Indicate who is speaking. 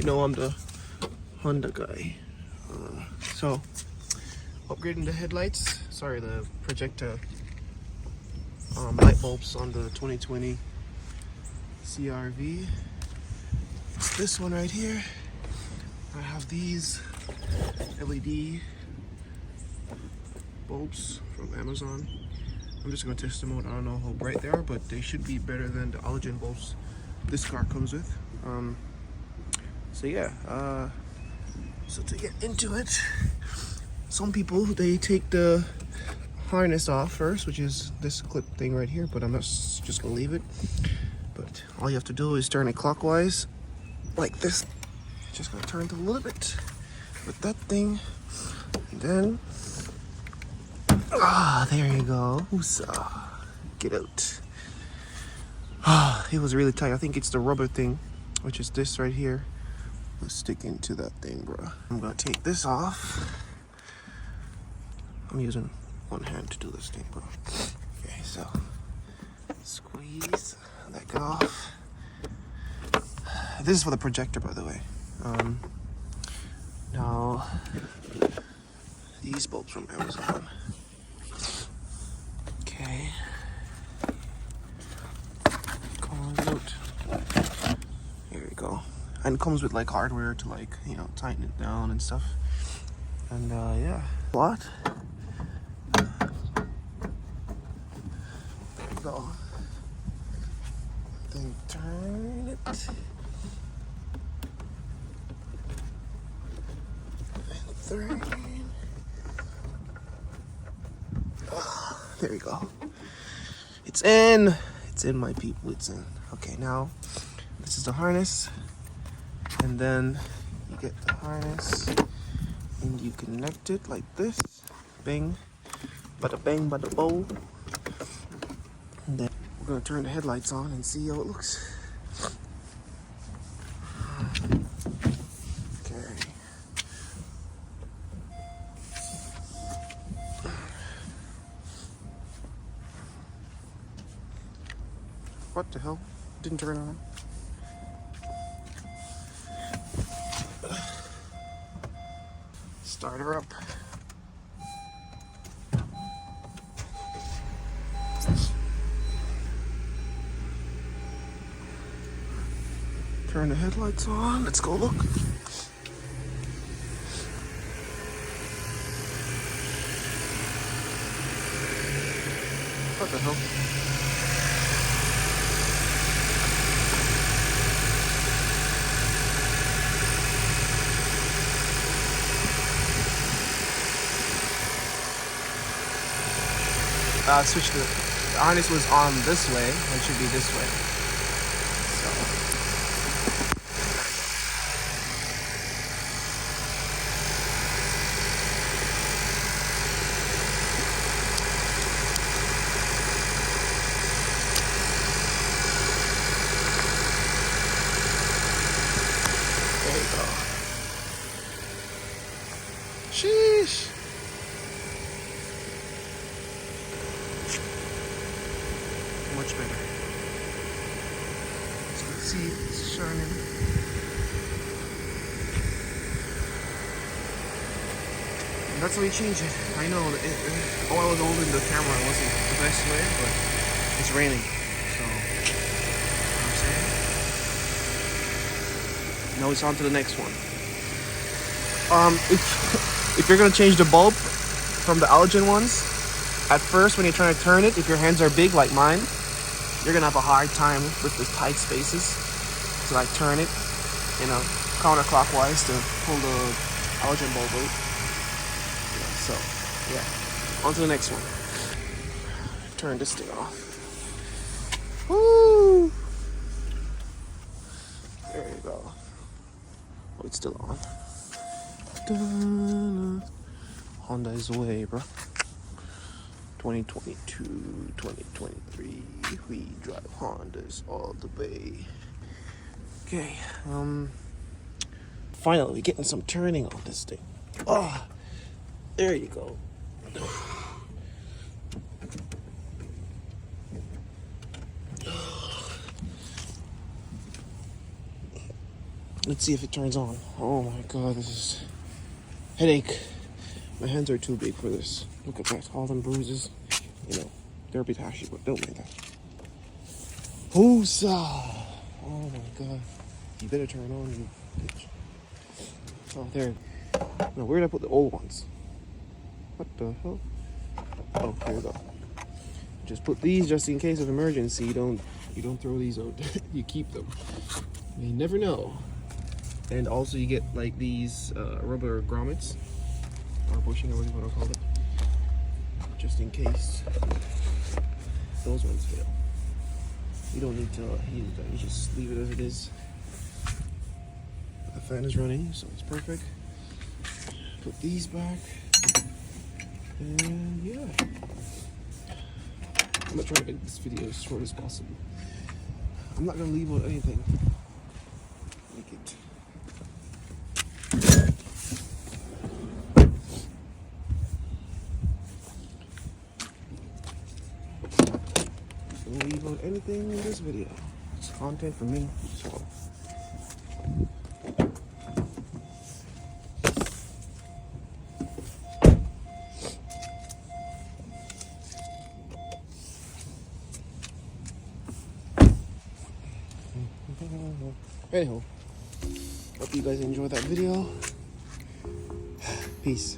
Speaker 1: you know I'm the Honda guy. So upgrading the headlights, sorry, the projector light bulbs on the 2020 CRV. It's this one right here. I have these LED bulbs from Amazon. I'm just gonna test them out. I don't know how bright they are, but they should be better than the halogen bulbs this car comes with. So yeah, so to get into it, some people, they take the harness off first, which is this clip thing right here, but I'm not just gonna leave it. But all you have to do is turn it clockwise like this. Just gonna turn it a little bit with that thing, and then there you go. Get out. It was really tight. I think it's the rubber thing, which is this right here. Let's stick into that thing, bro. I'm gonna take this off. I'm using one hand to do this thing, bro. Okay, so squeeze, let go off. This is for the projector, by the way. Now these bulbs from Amazon. Okay. Come on out. Here we go. And it comes with like hardware to like, you know, tighten it down and stuff. And yeah. What? There we go. Then turn it. And turn. There we go. It's in. It's in, my people. It's in. Okay, now this is the harness. And then you get the harness and you connect it like this. Bang. Bada bang, bada bow. And then we're gonna turn the headlights on and see how it looks. Okay. What the hell? Didn't turn on. Start her up. Turn the headlights on. Let's go look. What the hell? Switch the harness was on this way, it should be this way. So there you go. Sheesh. Much better. So let's see, it's shining. And that's how you change it. I know all I was holding the camera wasn't the best way, but it's raining. So, you know what I'm saying? Now it's on to the next one. If you're gonna change the bulb from the halogen ones, at first when you're trying to turn it, if your hands are big like mine, you're gonna have a hard time with the tight spaces. So like turn it, you know, counterclockwise to pull the halogen bulb out. Yeah, so yeah, on to the next one. Turn this thing off. Woo! There you go. Oh, it's still on. Da-da. Honda is away, bro. 2022, 2023, we drive Hondas all the way. Okay, finally getting some turning on this thing. Oh, there you go. Let's see if it turns on. Oh my god, this is headache. My hands are too big for this. Look at that, all them bruises. You know, they're a bit ashy, but don't mind that. Whosa! Oh my god. You better turn on, you bitch. Oh, there. Now, where did I put the old ones? What the hell? Oh, here we go. Just put these just in case of emergency. You don't throw these out. You keep them. You never know. And also you get like these rubber grommets or bushing or whatever you want to call it, just in case those ones fail. You don't need to heat it down. You just leave it as it is. The fan is running, so it's perfect. Put these back, and yeah. I'm gonna try to make this video as short as possible. I'm not gonna leave out anything. Make it. Don't leave out anything in this video. It's content for me, so. Anyhow, hope you guys enjoyed that video. Peace.